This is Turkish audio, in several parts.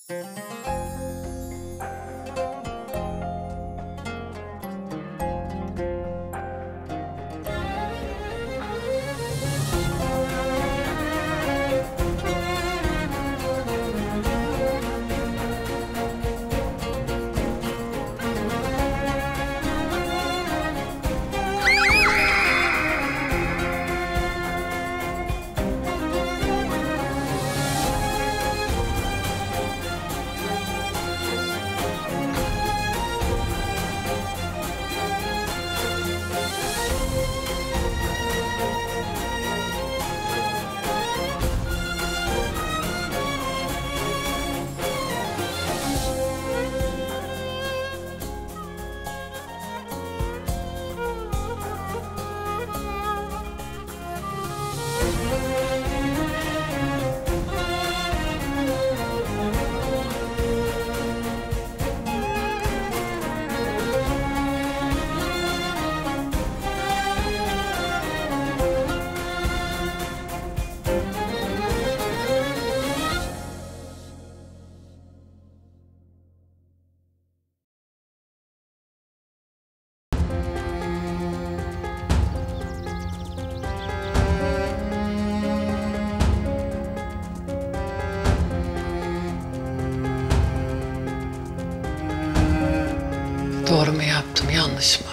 Doğru mu yaptım, yanlış mı?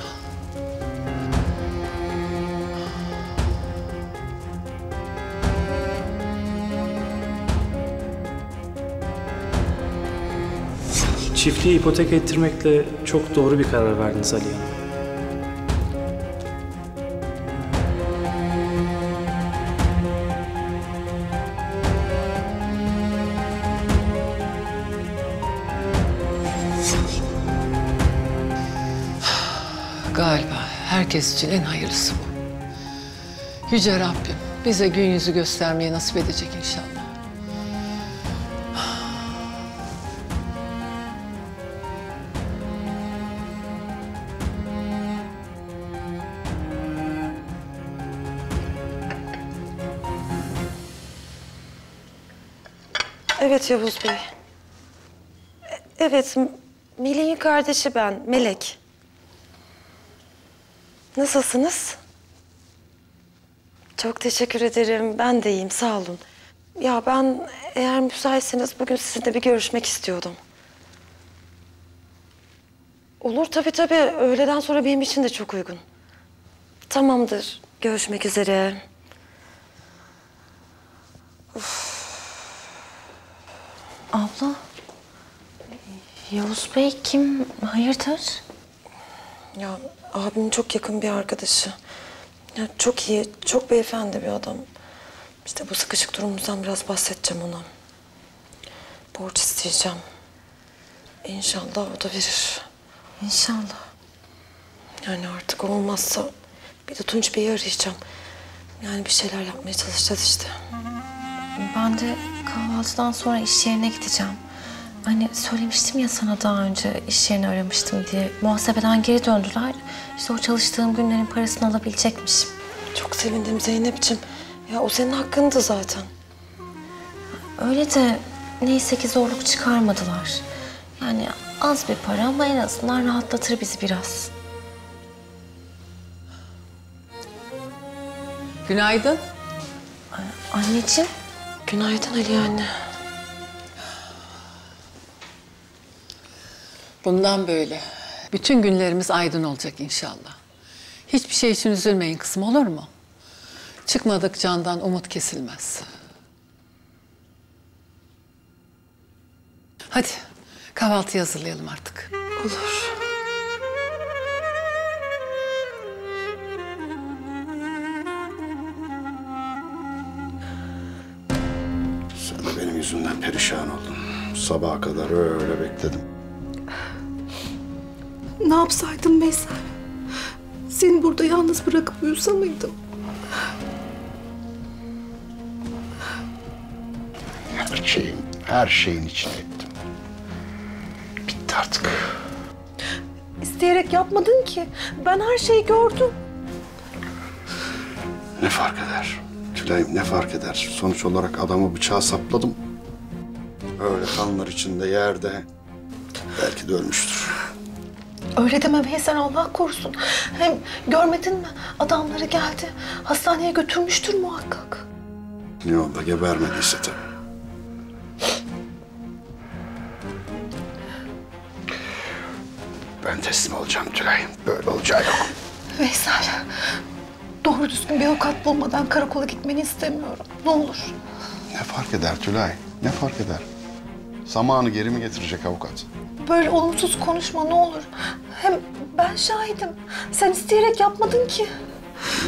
Çiftliği ipotek ettirmekle çok doğru bir karar verdiniz Aliye Hanım. Galiba herkes için en hayırlısı bu. Yüce Rabbim bize gün yüzü göstermeyi nasip edecek inşallah. Evet Yavuz Bey. Evet, Melek'in kardeşi ben, Melek. Nasılsınız? Çok teşekkür ederim. Ben de iyiyim, sağ olun. Ya ben eğer müsaitseniz bugün sizinle bir görüşmek istiyordum. Olur tabii tabii. Öğleden sonra benim için de çok uygun. Tamamdır. Görüşmek üzere. Uf. Abla, Yavuz Bey kim? Hayırdır? Ya abimin çok yakın bir arkadaşı. Ya çok iyi, çok beyefendi bir adam. İşte bu sıkışık durumumuzdan biraz bahsedeceğim ona. Borç isteyeceğim. İnşallah o da verir. İnşallah. Yani artık olmazsa bir de Tunç Bey'i arayacağım. Yani bir şeyler yapmaya çalışacağız işte. Ben de kahvaltıdan sonra iş yerine gideceğim. Hani söylemiştim ya sana daha önce iş yerini aramıştım diye. Muhasebeden geri döndüler. İşte o çalıştığım günlerin parasını alabilecekmişim. Çok sevindim Zeynep'ciğim. Ya o senin hakkındı zaten. Öyle de neyse ki zorluk çıkarmadılar. Yani az bir para ama en azından rahatlatır bizi biraz. Günaydın. Anneciğim. Günaydın Aliye anne. Bundan böyle bütün günlerimiz aydın olacak inşallah. Hiçbir şey için üzülmeyin kızım, olur mu? Çıkmadık candan umut kesilmez. Hadi kahvaltıyı hazırlayalım artık. Olur. Sen de benim yüzümden perişan oldun. Sabaha kadar öyle bekledim. Ne yapsaydım Veysel? Seni burada yalnız bırakıp uyusa mıydım? Her şeyin içine ettim. Bitti artık. İsteyerek yapmadın ki. Ben her şeyi gördüm. Ne fark eder? Tülay'ım ne fark eder? Sonuç olarak adamı bıçağa sapladım. Öyle kanlar içinde yerde. Belki de ölmüştür. Öyle deme Veysel, Allah korusun. Hem görmedin mi? Adamları geldi. Hastaneye götürmüştür muhakkak. Yolda gebermediyse tabii. Ben teslim olacağım Tülay. Böyle olacağı yok. Veysel, doğru düzgün bir avukat bulmadan karakola gitmeni istemiyorum. Ne olur. Ne fark eder Tülay? Ne fark eder? Zamanı geri mi getirecek avukat? Böyle olumsuz konuşma ne olur. Hem ben şahidim. Sen isteyerek yapmadın ki.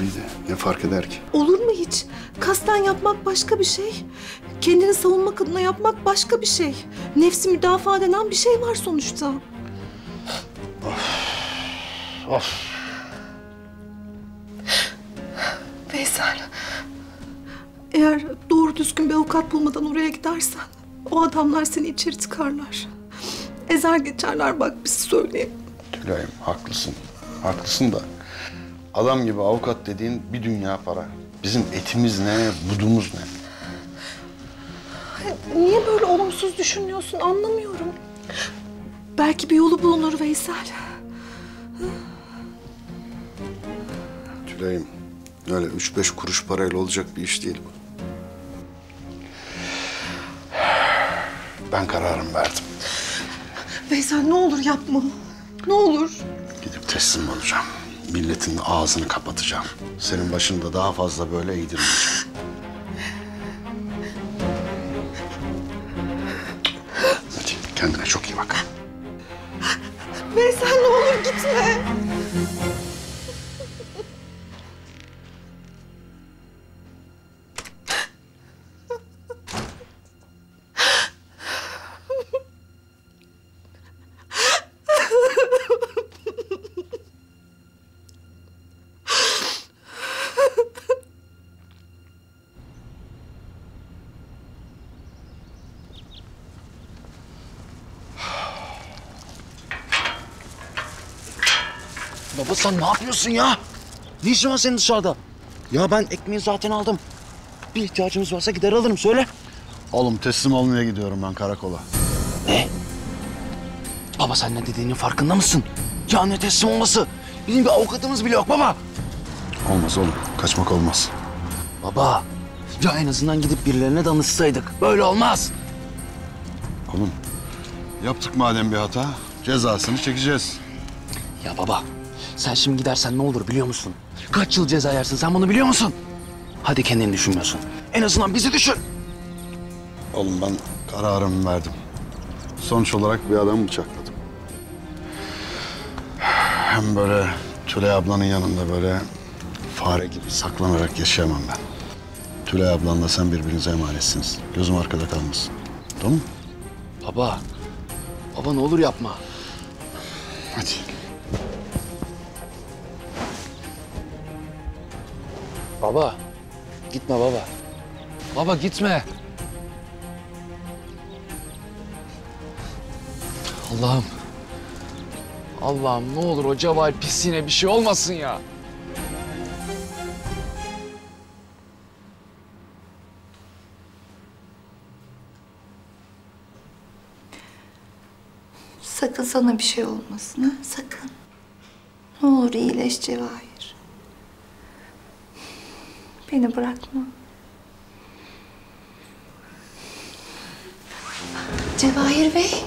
İyi de ne fark eder ki? Olur mu hiç? Kasten yapmak başka bir şey. Kendini savunmak adına yapmak başka bir şey. Nefsi müdafaa denen bir şey var sonuçta. Of. Veysel, eğer doğru düzgün bir avukat bulmadan oraya gidersen o adamlar seni içeri tıkarlar. Ezer geçerler, bak bizi söyleyeyim. Tülay'ım haklısın. Haklısın da adam gibi avukat dediğin bir dünya para. Bizim etimiz ne, budumuz ne? Niye böyle olumsuz düşünüyorsun anlamıyorum. Belki bir yolu bulunur Veysel. Tülay'ım öyle 3-5 kuruş parayla olacak bir iş değil bu. Ben kararımı verdim. Veysel ne olur yapma. Ne olur. Gidip teslim olacağım. Milletin ağzını kapatacağım. Senin başında daha fazla böyle eğdirmeyeceğim. Hadi kendine çok iyi bak. Veysel ne olur gitme. Baba sen ne yapıyorsun ya? Ne işin var senin dışarıda? Ya ben ekmeği zaten aldım. Bir ihtiyacımız varsa gider alırım, söyle. Oğlum teslim olmaya gidiyorum ben karakola. Ne? Baba sen ne dediğinin farkında mısın? Ya ne teslim olması? Bizim bir avukatımız bile yok baba. Olmaz oğlum. Kaçmak olmaz. Baba ya en azından gidip birilerine danışsaydık. Böyle olmaz. Oğlum yaptık madem bir hata cezasını çekeceğiz. Ya baba sen şimdi gidersen ne olur biliyor musun? Kaç yıl ceza yersin sen bunu biliyor musun? Hadi kendini düşünmüyorsun. En azından bizi düşün. Oğlum ben kararımı verdim. Sonuç olarak bir adamı bıçakladım. Hem böyle Tülay ablanın yanında böyle fare gibi saklanarak yaşayamam ben. Tülay ablanla sen birbirinize emanetsiniz. Gözüm arkada kalmasın. Tamam mı? Baba. Baba ne olur yapma. Hadi. Baba. Gitme baba. Baba gitme. Allah'ım. Allah'ım ne olur o Cevahir pisliğine bir şey olmasın ya. Sakın sana bir şey olmasın ha, sakın. Ne olur iyileş Cevahir. Beni bırakma. Cevahir Bey.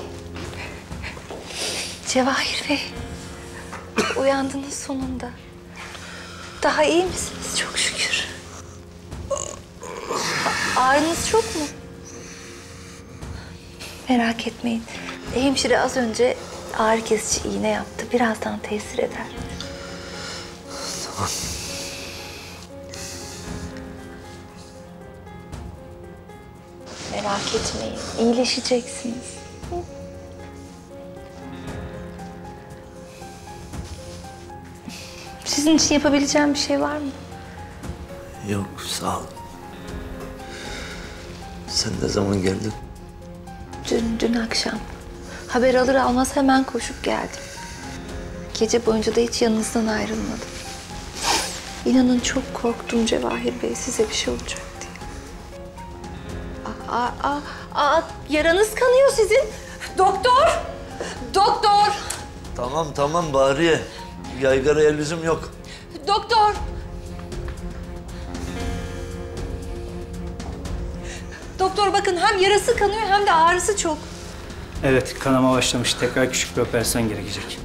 Cevahir Bey. Uyandınız sonunda. Daha iyi misiniz? Çok şükür. Ağrınız çok mu? Merak etmeyin. Hemşire az önce ağrı kesici iğne yaptı. Birazdan tesir eder. Tamam. Merak etmeyin. İyileşeceksiniz. Hı? Sizin için yapabileceğim bir şey var mı? Yok, sağ ol. Sen ne zaman geldin? Dün akşam. Haber alır almaz hemen koşup geldim. Gece boyunca da hiç yanınızdan ayrılmadım. İnanın çok korktum Cevahir Bey, size bir şey olacak diye. Aa, yaranız kanıyor sizin. Doktor! Doktor! Tamam Bahriye. Yaygaraya lüzum yok. Doktor! Doktor bakın hem yarası kanıyor hem de ağrısı çok. Evet, kanama başlamış. Tekrar küçük bir operasyon gerekecek.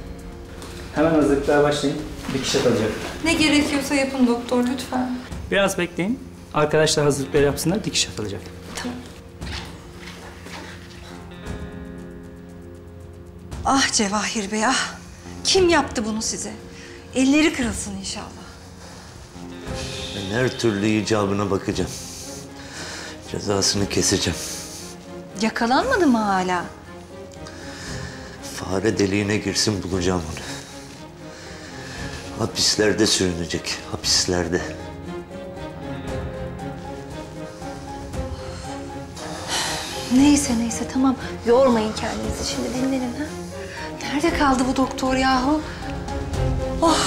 Hemen hazırlıklara başlayın. Dikiş atılacak. Ne gerekiyorsa yapın doktor lütfen. Biraz bekleyin. Arkadaşlar hazırlıkları yapsınlar, dikiş atılacak. Tamam. Ah Cevahir Bey ah. Kim yaptı bunu size? Elleri kırılsın inşallah. Ben her türlü icabına bakacağım. Cezasını keseceğim. Yakalanmadı mı hala? Fare deliğine girsin bulacağım onu. Hapislerde sürünecek, hapislerde. Neyse tamam. Yormayın kendinizi şimdi dinlenin ha. Nerede kaldı bu doktor yahu? Oh.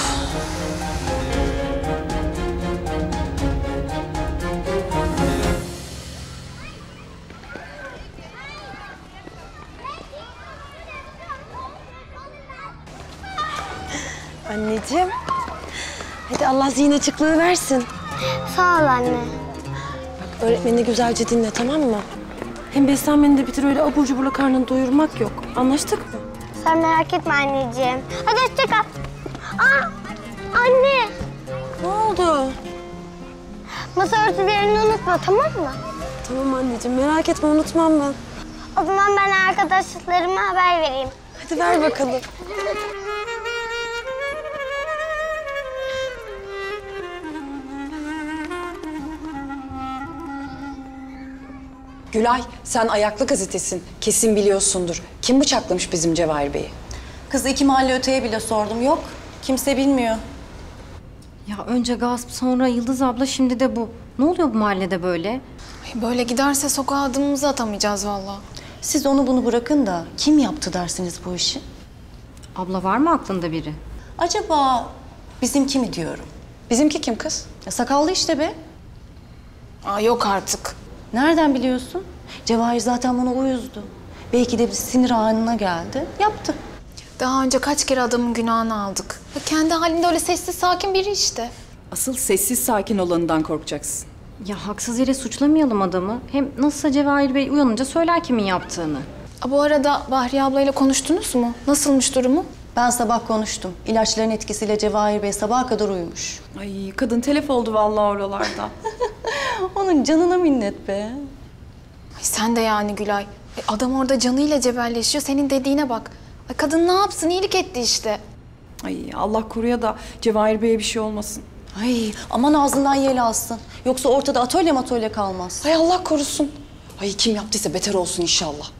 Anneciğim. Hadi Allah zihin açıklığı versin. Sağ ol anne. Öğretmenini güzelce dinle, tamam mı? Hem beslenmeni de bitir, öyle abur cuburla karnını doyurmak yok. Anlaştık mı? Sen merak etme anneciğim. Hadi hoşça kal. Aa, anne. Ne oldu? Masa örtülerini unutma, tamam mı? Tamam anneciğim, merak etme, unutmam ben. O zaman ben arkadaşlarıma haber vereyim. Hadi ver bakalım. Gülay, sen Ayaklı Gazetesin. Kesin biliyorsundur. Kim bıçaklamış bizim Cevahir Bey'i? Kız 2 mahalle öteye bile sordum. Yok, kimse bilmiyor. Ya önce gasp, sonra Yıldız abla, şimdi de bu. Ne oluyor bu mahallede böyle? Böyle giderse sokağa adımımızı atamayacağız vallahi. Siz onu bunu bırakın da kim yaptı dersiniz bu işi? Abla var mı aklında biri? Acaba bizimki mi diyorum? Bizimki kim kız? Ya sakallı işte be. Aa, yok artık. Nereden biliyorsun? Cevahir zaten buna uyuzdu. Belki de bir sinir anına geldi, yaptı. Daha önce kaç kere adamın günahını aldık. Ya kendi halinde öyle sessiz sakin biri işte. Asıl sessiz sakin olanından korkacaksın. Ya haksız yere suçlamayalım adamı. Hem nasılsa Cevahir Bey uyanınca söyler kimin yaptığını. Bu arada Bahriye ablayla konuştunuz mu? Nasılmış durumu? Ben sabah konuştum. İlaçların etkisiyle Cevahir Bey sabaha kadar uyumuş. Ay kadın telef oldu vallahi oralarda. Onun canına minnet be. Ay sen de yani Gülay. Adam orada canıyla cebelleşiyor. Senin dediğine bak. Ay kadın ne yapsın? İyilik etti işte. Ay Allah koruya da Cevahir Bey'e bir şey olmasın. Ay aman ağzından yel alsın. Yoksa ortada atölye kalmaz. Ay Allah korusun. Ay kim yaptıysa beter olsun inşallah.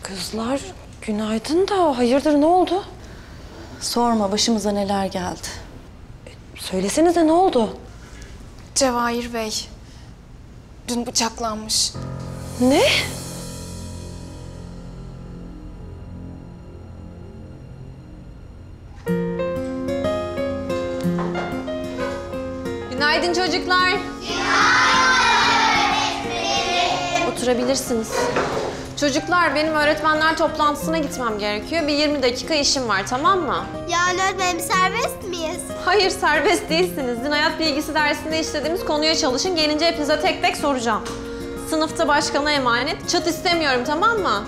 Kızlar, günaydın da hayırdır, ne oldu? Sorma, başımıza neler geldi. Söylesenize, ne oldu? Cevahir Bey dün bıçaklanmış. Ne? Günaydın çocuklar. Oturabilirsiniz. Çocuklar, benim öğretmenler toplantısına gitmem gerekiyor. Bir 20 dakika işim var, tamam mı? Yani öğretmenim serbest miyiz? Hayır, serbest değilsiniz. Dün hayat bilgisi dersinde işlediğimiz konuya çalışın. Gelince hepinize tek tek soracağım. Sınıfta başkana emanet. Çıt istemiyorum, tamam mı?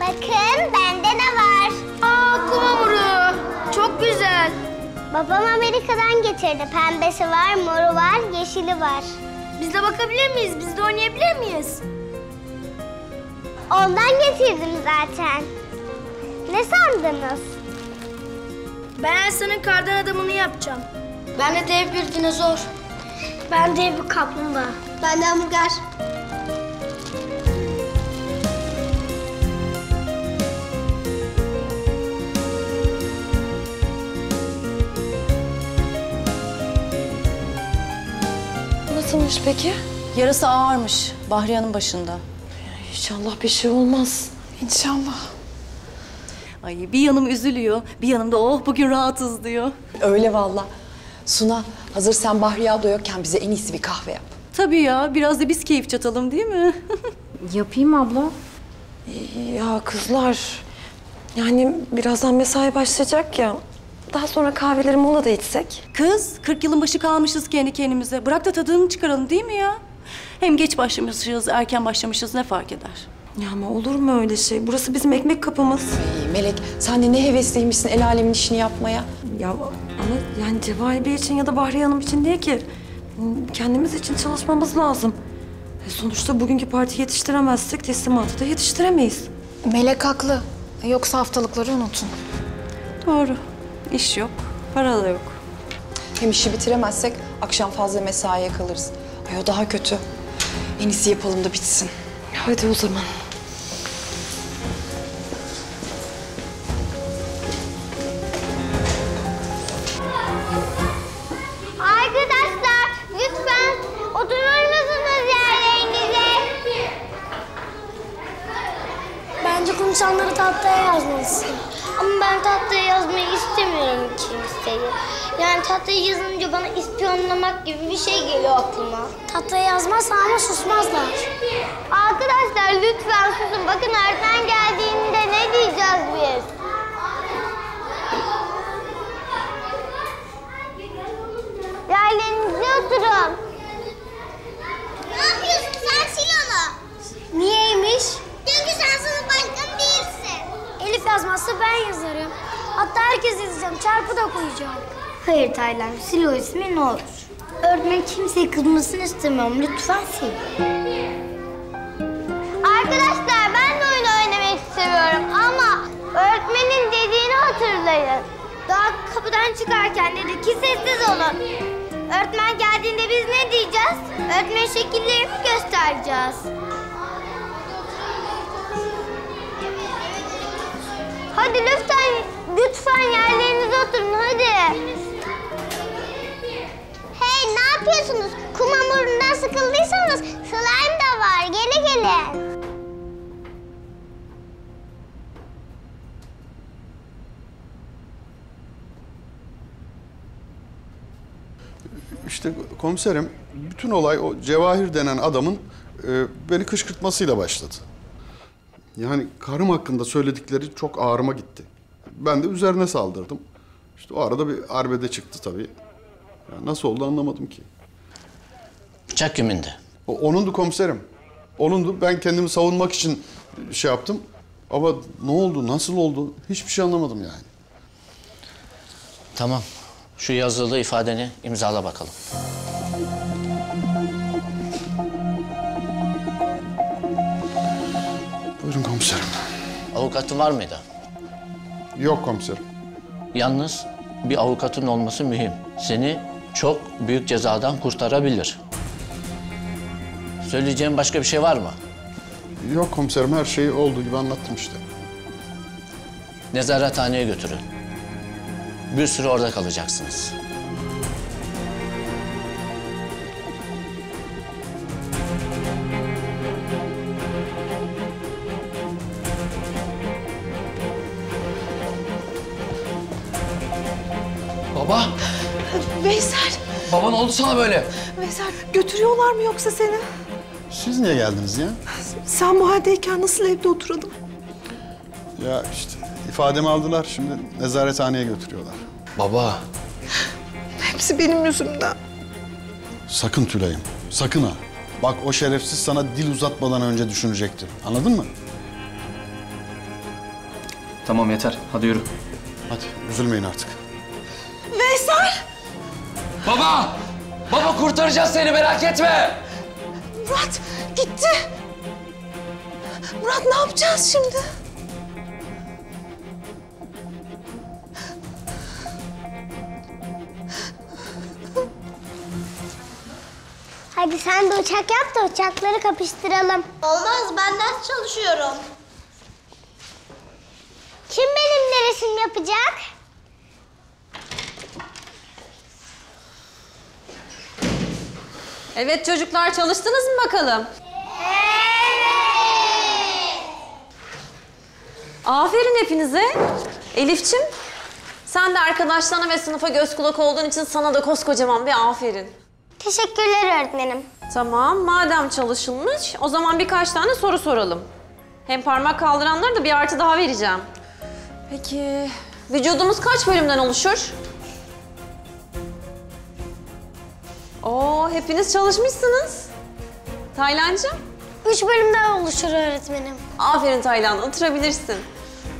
Bakın bende ne var? Aa, kum hamuru. Çok güzel. Babam Amerika'dan getirdi. Pembesi var, moru var, yeşili var. Biz de bakabilir miyiz? Biz de oynayabilir miyiz? Ondan getirdim zaten. Ne sandınız? Ben Elsa'nın kardan adamını yapacağım. Ben de dev bir dinozor. Ben dev bir kaplumbağa. Ben de hamburger. Nasılmış peki? Yarası ağırmış, Bahriya'nın başında. İnşallah bir şey olmaz. İnşallah. Ay bir yanım üzülüyor, bir yanım da oh bugün rahatız diyor. Öyle vallahi. Suna, hazır sen Bahriye abla yokken bize en iyisi bir kahve yap. Tabii ya, biraz da biz keyif çatalım değil mi? Yapayım abla. Ya kızlar, yani birazdan mesai başlayacak ya. Daha sonra kahveleri molada içsek. Kız, 40 yılın başı kalmışız kendi kendimize. Bırak da tadını çıkaralım değil mi ya? Hem geç başlamışız, erken başlamışız ne fark eder? Ya ama olur mu öyle şey? Burası bizim ekmek kapımız. Ay Melek, sen de ne hevesliymişsin el alemin işini yapmaya. Ya ama yani Cevahir Bey için ya da Bahriye Hanım için değil ki. Kendimiz için çalışmamız lazım. Sonuçta bugünkü partiyi yetiştiremezsek teslimatı da yetiştiremeyiz. Melek haklı. Yoksa haftalıkları unutun. Doğru. İş yok, para da yok. Hem işi bitiremezsek akşam fazla mesaiye kalırız. Ay o daha kötü. En iyisi yapalım da bitsin. Hadi o zaman. Arkadaşlar lütfen oturur musunuz yerlerinize? Bence konuşanları tahtaya yazmalısın. Ama ben tahtaya yazmayı istemiyorum kimseyi. Yani tahtaya yazınca bana ispiyonlamak gibi bir şey geliyor aklıma. Tahtaya yazmazsa ama susmazlar. Arkadaşlar lütfen susun. Bakın öğretmen geldiğinde ne diyeceğiz biz? Yerlerinize oturun. Ne yapıyorsun? Sen sil onu. Niyeymiş? Çünkü sen sınıf başkanı değilsin. Elif yazmazsa ben yazarım. Hatta herkes yazacağım. Çarpı da koyacağım. Hayır Taylan. Sil o ismi ne olur. Öğretmen kimseye kızmasını istemiyorum. Lütfen sil. Arkadaşlar ben de oyun oynamak istiyorum ama öğretmenin dediğini hatırlayın. Daha kapıdan çıkarken dedi ki sessiz olun. Öğretmen geldiğinde biz ne diyeceğiz? Öğretmen şekillerini göstereceğiz. Hadi lütfen yerlerinize oturun hadi. Hey ne yapıyorsunuz? Kum hamurundan sıkıldıysanız slime da var. Gelin. İşte komiserim, bütün olay o Cevahir denen adamın beni kışkırtmasıyla başladı. Yani karım hakkında söyledikleri çok ağrıma gitti. Ben de üzerine saldırdım. İşte o arada bir arbede çıktı tabii. Ya nasıl oldu anlamadım ki. Bıçak kimindi? Onundu komiserim. Onundu. Ben kendimi savunmak için şey yaptım. Ama ne oldu, nasıl oldu hiçbir şey anlamadım yani. Tamam. Şu yazılı ifadeni imzala bakalım. Buyurun komiserim. Avukatın var mıydı? Yok komiserim. Yalnız bir avukatın olması mühim. Seni çok büyük cezadan kurtarabilir. Söyleyeceğim başka bir şey var mı? Yok komiserim, her şeyi olduğu gibi anlattım işte. Nezarethaneye götürün. Bir süre orada kalacaksınız. Baba! Veysel! Baba ne oldu sana böyle? Veysel götürüyorlar mı yoksa seni? Siz niye geldiniz ya? Sen bu haldeyken nasıl evde oturalım? Ya işte ifademi aldılar, şimdi nezarethaneye götürüyorlar. Baba! Hepsi benim yüzümden. Sakın Tülay'ım, sakın ha. Bak o şerefsiz sana dil uzatmadan önce düşünecektir. Anladın mı? Tamam yeter. Hadi yürü. Hadi üzülmeyin artık. Veysel! Baba! Baba kurtaracağız seni, merak etme! Murat gitti. Murat ne yapacağız şimdi? Hadi sen de uçak yap da uçakları kapıştıralım. Olmaz ben ders çalışıyorum. Kim benimle resim yapacak? Evet çocuklar, çalıştınız mı bakalım? Aferin hepinize. Elifçim, sen de arkadaşlarına ve sınıfa göz kulak olduğun için sana da koskocaman bir aferin. Teşekkürler öğretmenim. Tamam, madem çalışılmış, o zaman birkaç tane soru soralım. Hem parmak kaldıranlara da bir artı daha vereceğim. Peki, vücudumuz kaç bölümden oluşur? Oo, hepiniz çalışmışsınız. Taylancığım? 3 bölümden oluşur öğretmenim. Aferin Taylan, oturabilirsin.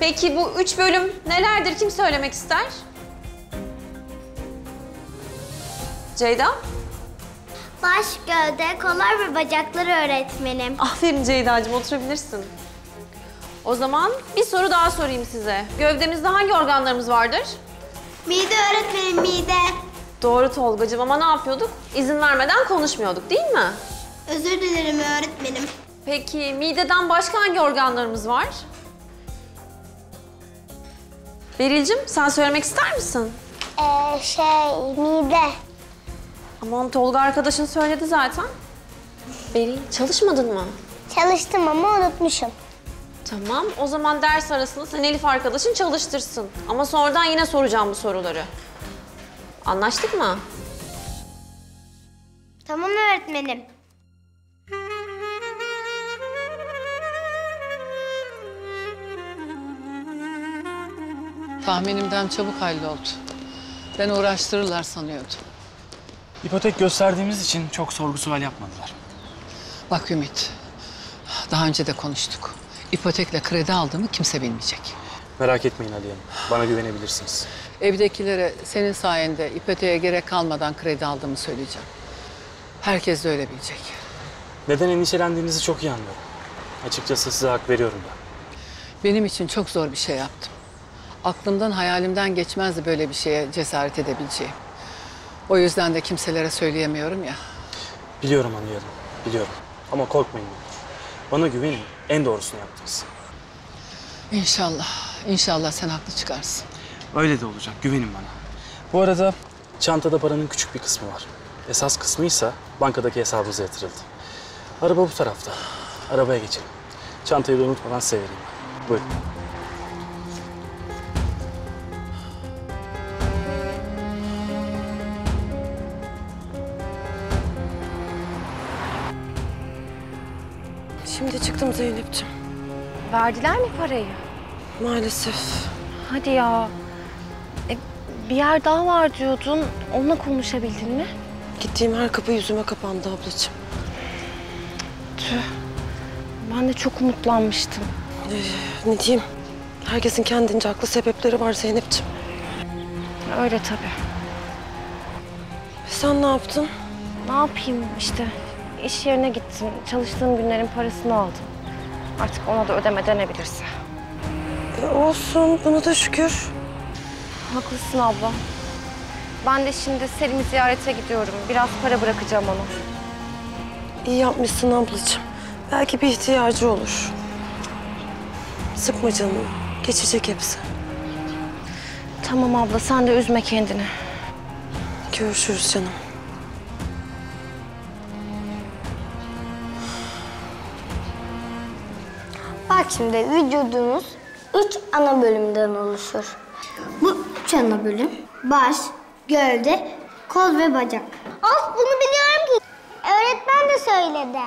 Peki bu 3 bölüm nelerdir? Kim söylemek ister? Ceyda? Baş, gövde, kollar ve bacakları öğretmenim. Aferin Ceyda'cığım, oturabilirsin. O zaman bir soru daha sorayım size. Gövdemizde hangi organlarımız vardır? Mide öğretmenim, mide. Doğru Tolgacığım ama ne yapıyorduk? İzin vermeden konuşmuyorduk değil mi? Özür dilerim öğretmenim. Peki mideden başka hangi organlarımız var? Beril'cim sen söylemek ister misin? Mide. Aman Tolga arkadaşın söyledi zaten. Beril çalışmadın mı? Çalıştım ama unutmuşum. Tamam o zaman ders arasında sen Elif arkadaşın çalıştırsın. Ama sonradan yine soracağım bu soruları. Anlaştık mı? Tamam öğretmenim. Tahminimden çabuk halloldu. Ben uğraştırırlar sanıyordum. İpotek gösterdiğimiz için çok sorgu sual yapmadılar. Bak Ümit, daha önce de konuştuk. İpotekle kredi aldığımı kimse bilmeyecek. Merak etmeyin Aliye Hanım. Bana güvenebilirsiniz. Evdekilere senin sayende ipoteğe gerek kalmadan kredi aldığımı söyleyeceğim. Herkes de öyle bilecek. Neden endişelendiğinizi çok iyi anlıyorum. Açıkçası size hak veriyorum ben. Benim için çok zor bir şey yaptım. Aklımdan, hayalimden geçmezdi böyle bir şeye cesaret edebileceğim. O yüzden de kimselere söyleyemiyorum ya. Biliyorum Aliye Hanım, biliyorum. Ama korkmayın. Bana güvenin, en doğrusunu yaptınız. İnşallah, inşallah sen haklı çıkarsın. Öyle de olacak, güvenin bana. Bu arada çantada paranın küçük bir kısmı var. Esas kısmıysa bankadaki hesabınıza yatırıldı. Araba bu tarafta. Arabaya geçelim. Çantayı da unutmadan size vereyim. Buyurun. Şimdi çıktım Zeynep'ciğim. Verdiler mi parayı? Maalesef. Hadi ya. Bir yer daha var diyordun. Onunla konuşabildin mi? Gittiğim her kapı yüzüme kapandı ablacığım. Tüh. Ben de çok umutlanmıştım. Ne diyeyim? Herkesin kendince haklı sebepleri var Zeynep'ciğim. Öyle tabii. Sen ne yaptın? Ne yapayım işte. İş yerine gittim. Çalıştığım günlerin parasını aldım. Artık ona da ödeme denebilirse. Olsun. Buna da şükür. Haklısın abla. Ben de şimdi Selim'i ziyarete gidiyorum. Biraz para bırakacağım ona. İyi yapmışsın ablacığım. Belki bir ihtiyacı olur. Sıkma canını. Geçecek hepsi. Tamam abla, sen de üzme kendini. Görüşürüz canım. Bak şimdi vücudumuz 3 ana bölümden oluşur. Bu 3 ana bölüm baş, gövde, kol ve bacak. Of bunu biliyorum ki. Öğretmen de söyledi.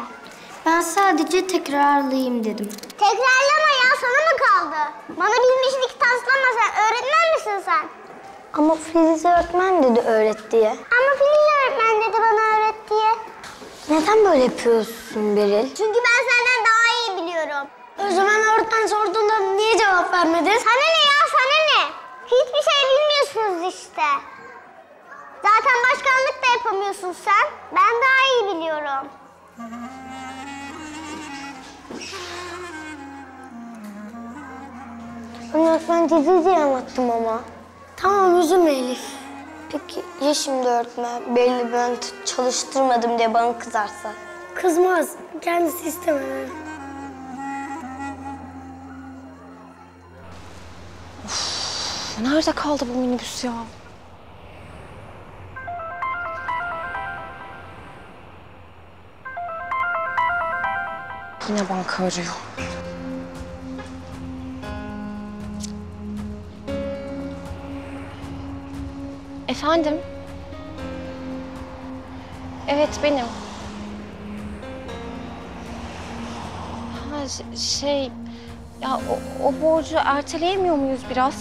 Ben sadece tekrarlayayım dedim. Tekrarlama ya sana mı kaldı? Bana bilmişlik taslama sen. Öğretmen misin sen? Ama Filiz öğretmen dedi öğret diye. Ama Filiz öğretmen dedi bana öğret diye. Neden böyle yapıyorsun Beril? Çünkü ben senden daha iyi biliyorum. O zaman öğretmen sorduğunda niye cevap vermedin? Sana ne ya sana ne? Hiçbir şey bilmiyorsunuz işte. Zaten başkanlık da yapamıyorsun sen. Ben daha iyi biliyorum. Öğretmen dizi anlattım ama. Tamam üzülme Elif. Peki ya şimdi öğretmen belli ben çalıştırmadım diye bana kızarsa? Kızmaz. Kendisi istemedi. Nerede kaldı bu minibüs ya? Yine banka arıyor. Efendim? Evet, benim. Ha, ya o borcu erteleyemiyor muyuz biraz?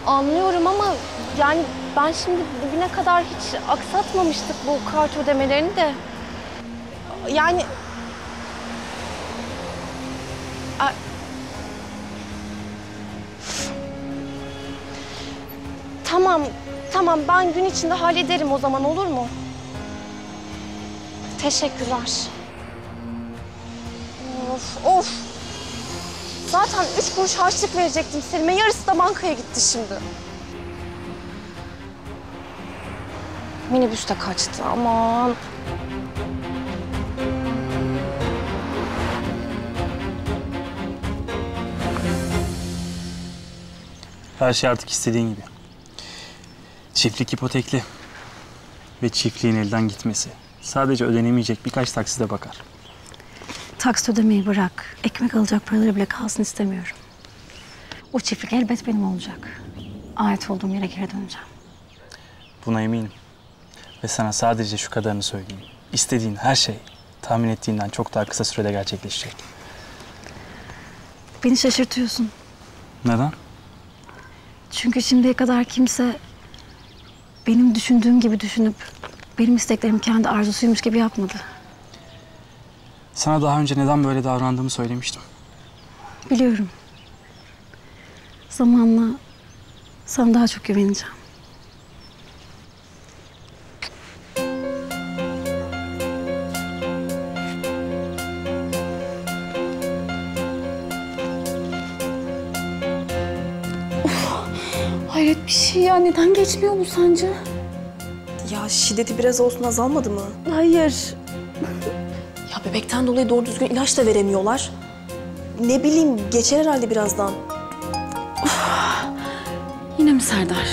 Anlıyorum ama yani ben şimdi bugüne kadar hiç aksatmamıştık bu kart ödemelerini de. Yani... Tamam ben gün içinde hallederim o zaman, olur mu? Teşekkürler. Of. Zaten 3 kuruş harçlık verecektim Selim'e. Yarısı da bankaya gitti şimdi. Minibüs de kaçtı, aman. Her şey artık istediğin gibi. Çiftlik ipotekli ve çiftliğin elden gitmesi. Sadece ödenemeyecek birkaç takside bakar. Taksit ödemeyi bırak. Ekmek alacak paraları bile kalsın istemiyorum. O çiftlik elbet benim olacak. Ait olduğum yere geri döneceğim. Buna eminim. Ve sana sadece şu kadarını söyleyeyim. İstediğin her şey tahmin ettiğinden çok daha kısa sürede gerçekleşecek. Beni şaşırtıyorsun. Neden? Çünkü şimdiye kadar kimse benim düşündüğüm gibi düşünüp benim isteklerim kendi arzusuymuş gibi yapmadı. Sana daha önce neden böyle davrandığımı söylemiştim. Biliyorum. Zamanla sana daha çok güveneceğim. Hayret bir şey ya. Neden geçmiyor bu sancı? Ya şiddeti biraz olsun azalmadı mı? Hayır. Ya bebekten dolayı doğru düzgün ilaç da veremiyorlar. Ne bileyim, geçer herhalde birazdan. Yine mi Serdar?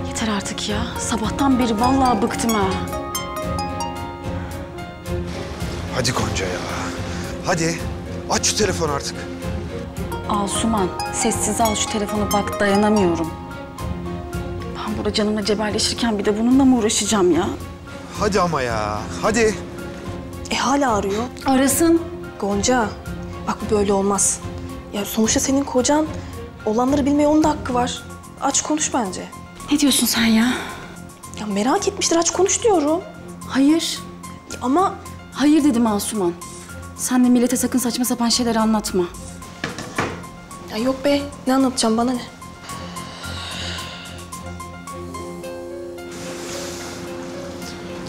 Yeter artık ya. Sabahtan beri vallahi bıktım ha. Hadi Gonca ya. Hadi aç şu telefonu artık. Asuman, sessiz al şu telefonu, bak dayanamıyorum. Ben burada canımla cebelleşirken bir de bununla mı uğraşacağım ya? Hadi ama ya, hadi. Hala arıyor. Arasın. Gonca, bak bu böyle olmaz. Ya sonuçta senin kocan, olanları bilmeye onun da hakkı var. Aç konuş bence. Ne diyorsun sen ya? Ya merak etmiştir, aç konuş diyorum. Hayır. Ya ama... Hayır dedim Asuman. Sen de millete sakın saçma sapan şeyler anlatma. Ya yok be, ne anlatacağım, bana ne?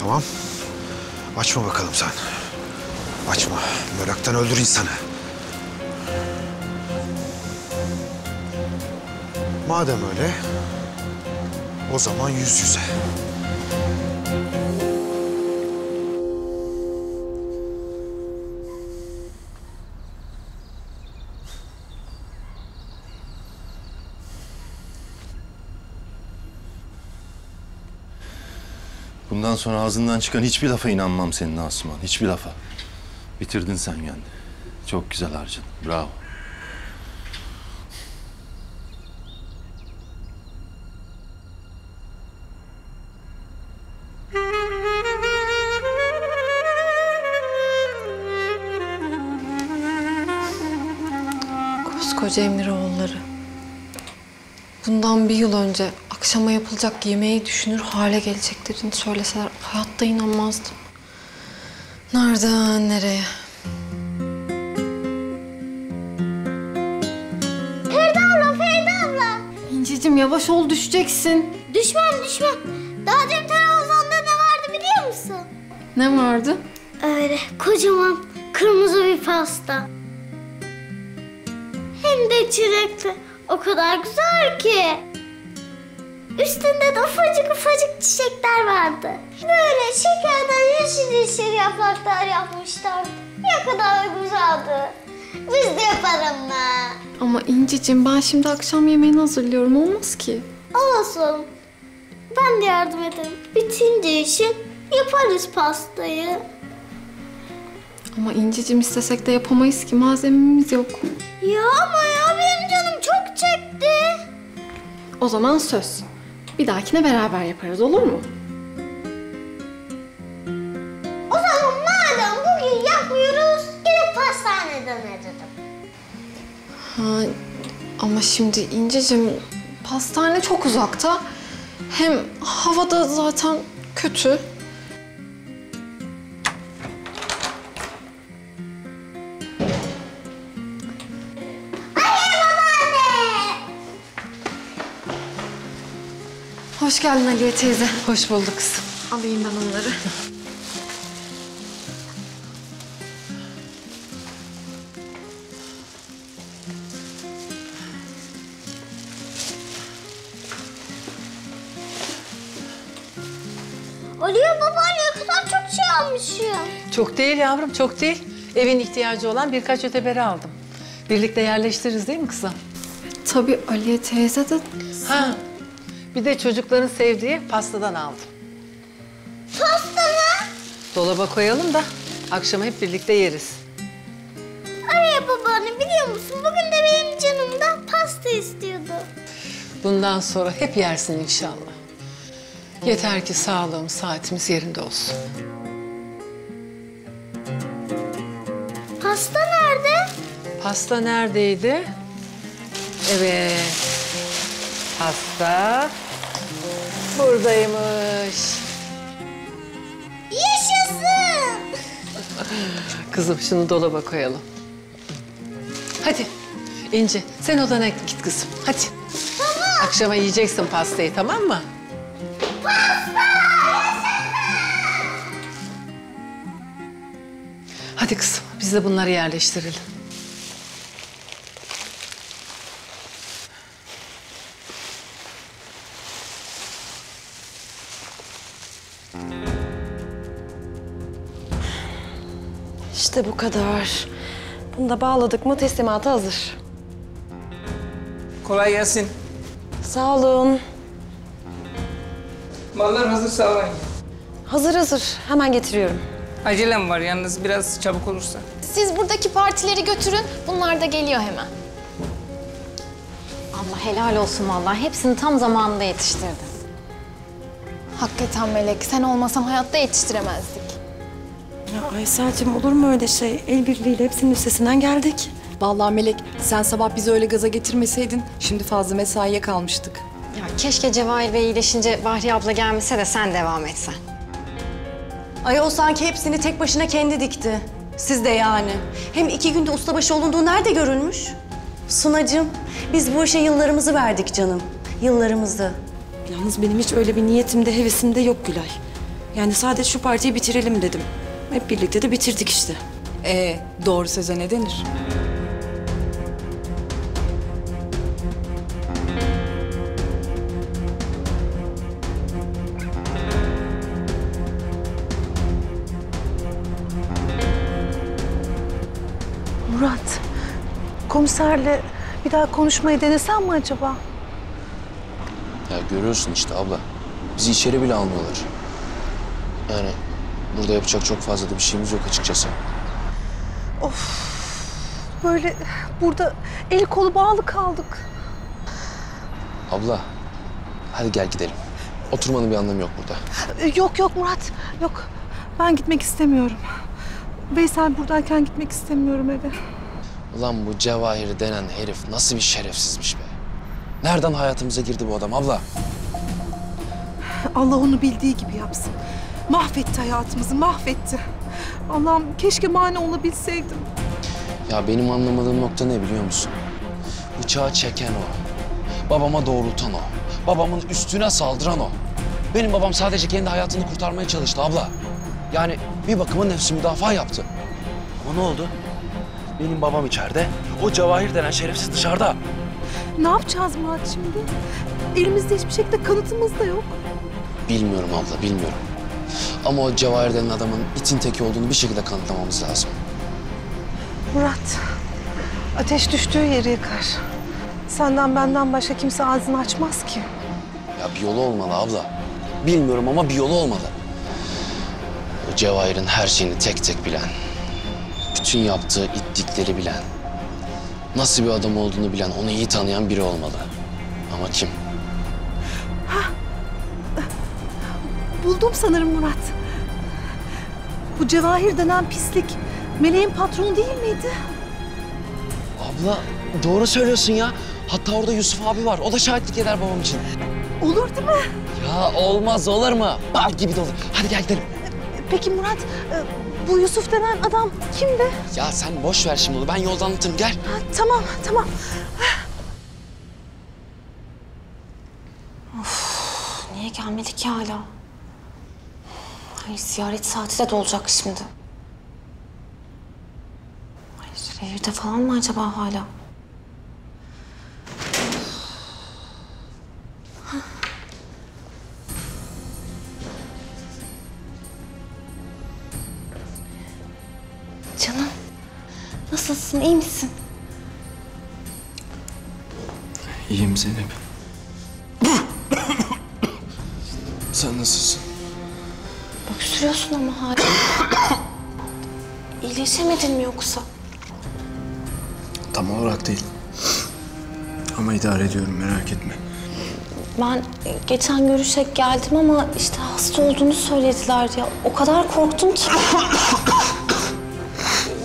Tamam. Açma bakalım sen. Açma. Meraktan öldür insanı. Madem öyle, o zaman yüz yüze. Bundan sonra ağzından çıkan hiçbir lafa inanmam senin Asuman. Hiçbir lafa. Bitirdin sen yani. Çok güzel harcadın. Bravo. Koskoca Emiroğulları. Bundan bir yıl önce akşama yapılacak yemeği düşünür hale geleceklerini söyleseler hayatta inanmazdım. Nereden nereye? Feride abla. İnciciğim yavaş ol, düşeceksin. Düşmem. Daha demin televizyonda ne vardı biliyor musun? Ne vardı? Öyle kocaman kırmızı bir pasta. Hem de çilekli. O kadar güzel ki. Üstünde de ufacık çiçekler vardı. Böyle şekerden yeşil yapraklar yapmışlardı. Ne kadar güzeldi. Biz de yapalım mı? Ama İnciciğim ben şimdi akşam yemeğini hazırlıyorum, olmaz ki. Olsun. Ben de yardım ederim. Bitince işin yaparız pastayı. Ama İncicim istesek de yapamayız ki, malzememiz yok. Ya ama ya benim canım çok çekti. O zaman söz. Bir dahakine beraber yaparız, olur mu? O zaman madem bugün yapmıyoruz, gidip pastaneden edelim. Ha, ama şimdi İncicim pastane çok uzakta. Hem havada zaten kötü. Hoş geldin Aliye teyze. Hoş bulduk kızım. Alayım ben onları. Aliye babaanneye kadar çok şey almışım. Çok değil yavrum, çok değil. Evin ihtiyacı olan birkaç öteberi aldım. Birlikte yerleştiririz değil mi kızım? Tabii Aliye teyze de... Ha, bir de çocukların sevdiği pastadan aldım. Pasta mı? Dolaba koyalım da akşama hep birlikte yeriz. Aliye babaanne biliyor musun? Bugün de benim canımdan pasta istiyordu. Bundan sonra hep yersin inşallah. Yeter ki sağlığımız, saatimiz yerinde olsun. Pasta nerede? Pasta neredeydi? Evet. Pasta buradaymış. Yaşasın! Kızım şunu dolaba koyalım. Hadi İnci sen odana git kızım. Hadi. Tamam. Akşama yiyeceksin pastayı, tamam mı? Pasta! Hadi kızım biz de bunları yerleştirelim. İşte bu kadar. Bunu da bağladık mı teslimata hazır. Kolay gelsin. Sağ olun. Mallar hazır sağ olun. Hazır hazır. Hemen getiriyorum. Acelem var yalnız biraz çabuk olursa. Siz buradaki partileri götürün, bunlar da geliyor hemen. Allah helal olsun vallahi. Hepsini tam zamanında yetiştirdin. Hakikaten Melek, sen olmasan hayatta yetiştiremezdik. Ya Aysel'cim olur mu öyle şey? El birliğiyle hepsinin üstesinden geldik. Vallahi Melek, sen sabah bizi öyle gaza getirmeseydin şimdi fazla mesaiye kalmıştık. Ya keşke Cevahir Bey iyileşince Bahriye abla gelmese de sen devam etsen. Ay o sanki hepsini tek başına kendi dikti. Siz de yani. Hem 2 günde ustabaşı olunduğu nerede görülmüş? Sunacığım, biz bu işe yıllarımızı verdik canım. Yıllarımızı. Yalnız benim hiç öyle bir niyetim de hevesim de yok Gülay. Yani sadece şu partiyi bitirelim dedim. Hep birlikte de bitirdik işte. Doğru söze ne denir? Murat, komiserle bir daha konuşmayı denesem mi acaba? Ya görüyorsun işte abla. Bizi içeri bile almıyorlar. Yani burada yapacak çok fazla da bir şeyimiz yok açıkçası. Of, böyle burada el kolu bağlı kaldık. Abla, hadi gel gidelim. Oturmanın bir anlamı yok burada. Yok Murat, yok. Ben gitmek istemiyorum. Veysel buradayken gitmek istemiyorum eve. Ulan bu Cevahir denen herif nasıl bir şerefsizmiş be. Nereden hayatımıza girdi bu adam abla? Allah onu bildiği gibi yapsın. Mahvetti hayatımızı, mahvetti. Allah'ım keşke mani olabilseydim. Ya benim anlamadığım nokta ne biliyor musun? Bıçağı çeken o. Babama doğrultan o. Babamın üstüne saldıran o. Benim babam sadece kendi hayatını kurtarmaya çalıştı abla. Yani bir bakıma nefsi müdafaa yaptı. Ama ne oldu? Benim babam içeride, o Cevahir denen şerefsiz dışarıda. Ne yapacağız Murat şimdi? Elimizde hiçbir şekilde kanıtımız da yok. Bilmiyorum abla, bilmiyorum. Ama o Cevahir denen adamın itin teki olduğunu bir şekilde kanıtlamamız lazım. Murat, ateş düştüğü yeri yakar. Senden benden başka kimse ağzını açmaz ki. Ya bir yolu olmalı abla. Bilmiyorum ama bir yolu olmalı. O Cevahir'in her şeyini tek tek bilen, bütün yaptığı ittikleri bilen, nasıl bir adam olduğunu bilen, onu iyi tanıyan biri olmalı. Ama kim? Buldum sanırım Murat. Bu Cevahir denen pislik Meleğin patronu değil miydi? Abla doğru söylüyorsun ya. Hatta orada Yusuf abi var. O da şahitlik eder babam için. Olur değil mi? Ya olmaz olur mu? Bal gibi de olur. Hadi gel gidelim. Peki Murat, bu Yusuf denen adam kimdi? Ya sen boş ver şimdi onu. Ben yolda anlatırım. Gel. Tamam, tamam. Of, niye gelmedi ki hala? Hayır, ziyaret saati de dolacak şimdi. Hayır, evde falan mı acaba hala? Canım, nasılsın, iyi misin? İyiyim Zeynep. Sen nasılsın? Öksürüyorsun ama hala. İyileşemedin mi yoksa? Tam olarak değil. Ama idare ediyorum, merak etme. Ben geçen görüşe geldim ama işte hasta olduğunu söylediler ya. O kadar korktum ki.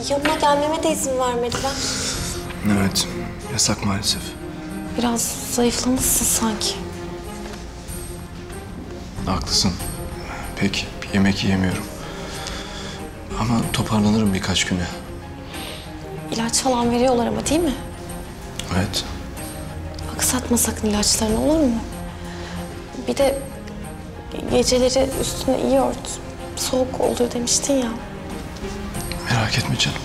Yanına gelmeme de izin vermediler. Evet, yasak maalesef. Biraz zayıflamışsın sanki. Haklısın. Pek bir yemek yiyemiyorum. Ama toparlanırım birkaç güne. İlaç falan veriyorlar ama değil mi? Evet. Aksatma sakın ilaçlarını, olur mu? Bir de geceleri üstüne iyi ört. Soğuk oluyor demiştin ya. Merak etme canım.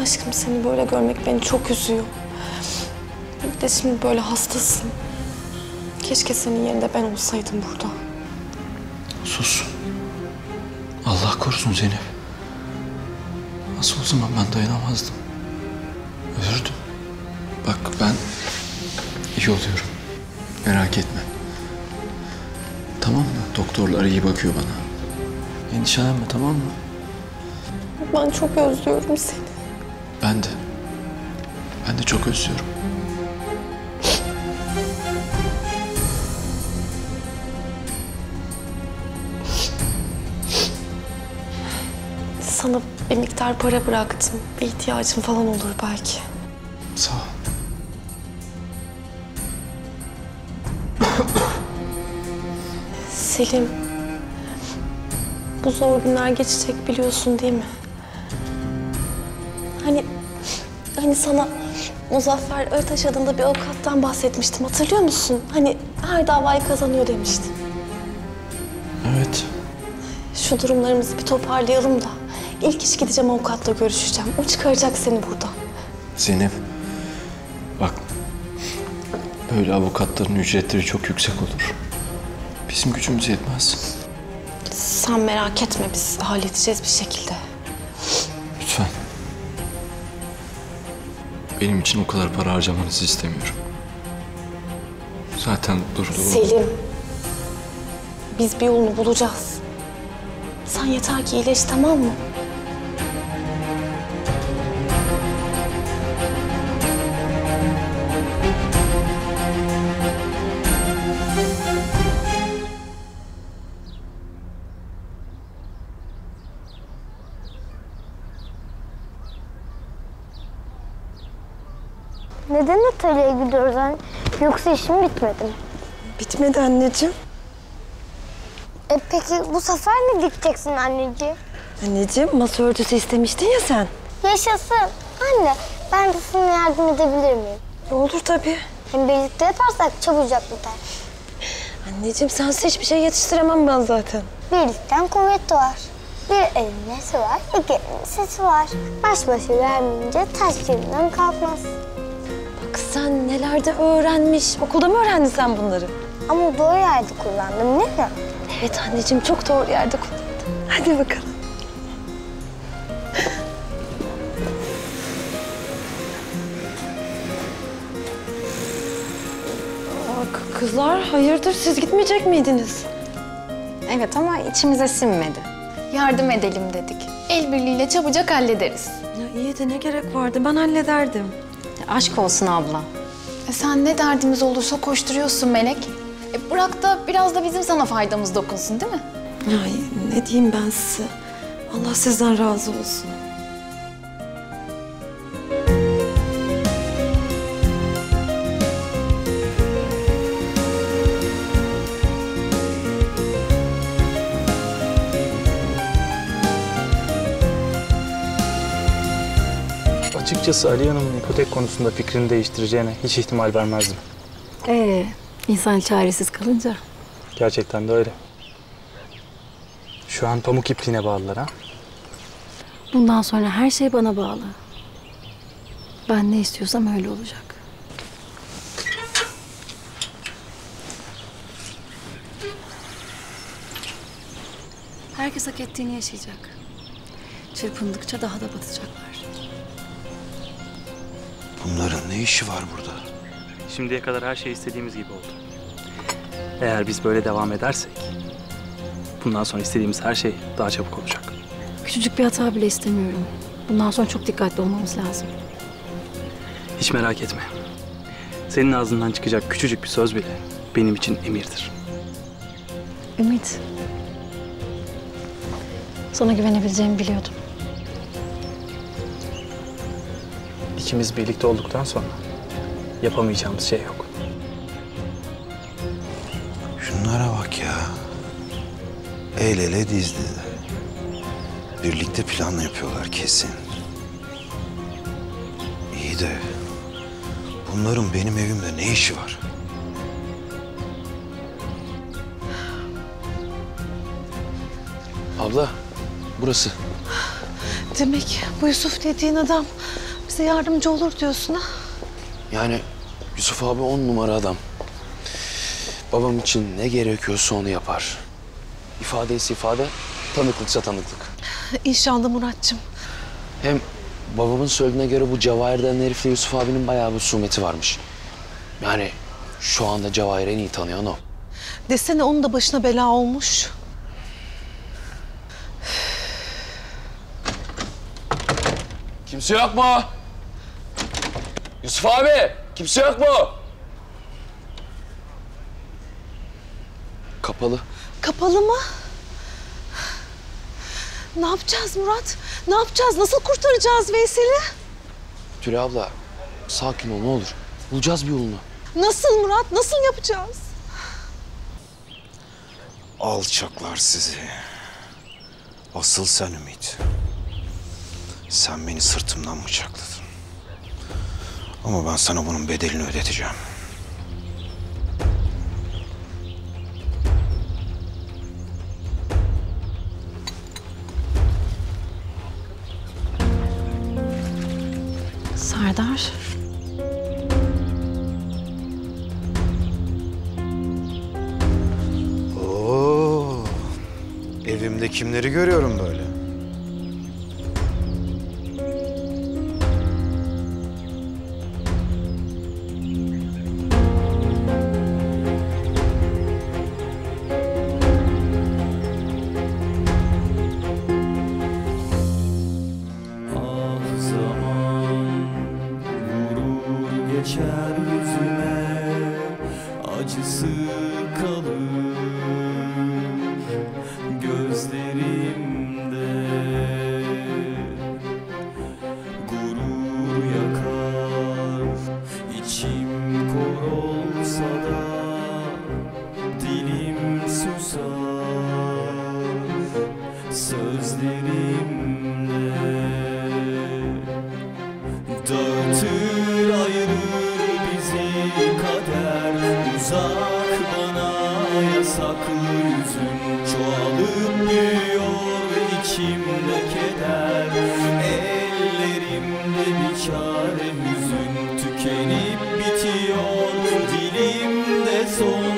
Aşkım, seni böyle görmek beni çok üzüyor. Bir de şimdi böyle hastasın. Keşke senin yerinde ben olsaydım burada. Sus. Allah korusun Zeynep. Nasıl o zaman ben dayanamazdım. Ölürdüm. Bak ben iyi oluyorum. Merak etme. Tamam mı? Doktorlar iyi bakıyor bana. Endişelenme, tamam mı? Ben çok özlüyorum seni. Ben de. Ben de çok özlüyorum. Sana bir miktar para bıraktım. Bir ihtiyacın falan olur belki. Sağ ol. Selim, bu zor günler geçecek biliyorsun değil mi? Hani sana Muzaffer Örtaş adında bir avukattan bahsetmiştim, hatırlıyor musun? Hani her davayı kazanıyor demiştim. Evet. Şu durumlarımızı bir toparlayalım da ilk iş gideceğim avukatla görüşeceğim. O çıkaracak seni buradan. Zeynep, bak böyle avukatların ücretleri çok yüksek olur. Bizim gücümüz yetmez. Sen merak etme, biz halledeceğiz bir şekilde. Lütfen. Benim için o kadar para harcamanızı istemiyorum. Zaten Selim, biz bir yolunu bulacağız. Sen yeter ki iyileş, tamam mı? Neden atölyeye gidiyoruz anne? Yoksa işim bitmedi mi? Bitmedi anneciğim. Peki bu sefer ne dikeceksin anneciğim? Anneciğim, masa örtüsü istemiştin ya sen. Yaşasın. Anne, ben de sana yardım edebilir miyim? Olur tabii. Hem birlikte yaparsak çabucak biter. Anneciğim, sensiz hiçbir şey yetiştiremem ben zaten. Birlikten kuvvet doğar. Bir elin nesi var, iki elin sesi var. Baş başa vermeyince taş yerinden kalkmaz. Bak sen nelerde öğrenmiş. Okulda mı öğrendin sen bunları? Ama doğru yerde kullandım değil mi? Evet anneciğim, çok doğru yerde kullandın. Hadi bakalım. Kızlar hayırdır, siz gitmeyecek miydiniz? Evet ama içimize sinmedi. Yardım edelim dedik. El birliğiyle çabucak hallederiz. Ya iyi de ne gerek vardı? Ben hallederdim. Aşk olsun abla. Sen ne derdimiz olursa koşturuyorsun Melek. Bırak da biraz da bizim sana faydamız dokunsun değil mi? Ay ne diyeyim ben size? Allah sizden razı olsun. Açıkçası Ali Hanım'ın ipotek konusunda fikrini değiştireceğine hiç ihtimal vermezdim. İnsan çaresiz kalınca. Gerçekten de öyle. Şu an pamuk ipliğine bağlılar ha? Bundan sonra her şey bana bağlı. Ben ne istiyorsam öyle olacak. Herkes hak ettiğini yaşayacak. Çırpındıkça daha da batacaklar. Bunların ne işi var burada? Şimdiye kadar her şey istediğimiz gibi oldu. Eğer biz böyle devam edersek, bundan sonra istediğimiz her şey daha çabuk olacak. Küçücük bir hata bile istemiyorum. Bundan sonra çok dikkatli olmamız lazım. Hiç merak etme. Senin ağzından çıkacak küçücük bir söz bile benim için emirdir. Ümit. Sana güvenebileceğimi biliyordum. İkimiz birlikte olduktan sonra yapamayacağımız şey yok. Şunlara bak ya. El ele diz dize. Birlikte plan yapıyorlar kesin. İyi de bunların benim evimde ne işi var? Abla, burası. Demek bu Yusuf dediğin adam bize yardımcı olur diyorsun ha? Yani Yusuf abi 10 numara adam. Babam için ne gerekiyorsa onu yapar. İfadeyse ifade, tanıklıksa tanıklık. İnşallah Muratcığım. Hem babamın söylediğine göre bu Cevahir denen herifle Yusuf abinin bayağı bir husumeti varmış. Yani şu anda Cevahir'i en iyi tanıyan o. Desene onun da başına bela olmuş. Kimse yok mu? Yusuf abi, kimse yok mu? Kapalı. Kapalı mı? Ne yapacağız Murat? Ne yapacağız? Nasıl kurtaracağız Veysel'i? Tülay abla, sakin ol ne olur. Bulacağız bir yolunu. Nasıl Murat? Nasıl yapacağız? Alçaklar sizi. Asıl sen Ümit. Sen beni sırtımdan bıçakladın. Ama ben sana bunun bedelini ödeteceğim. Serdar. Oo, evimde kimleri görüyorum böyle? Geçer yüzüme, acısı kalır gözlerimde. Gurur yakar, içim kor olsa da dilim susar sözlerimle. Dağıtır ayırır bizi kader, uzak bana yasaklı yüzün. Çoğalıp büyüyor içimde keder, ellerimde bir çare hüzün. Tükenip bitiyor dilimde son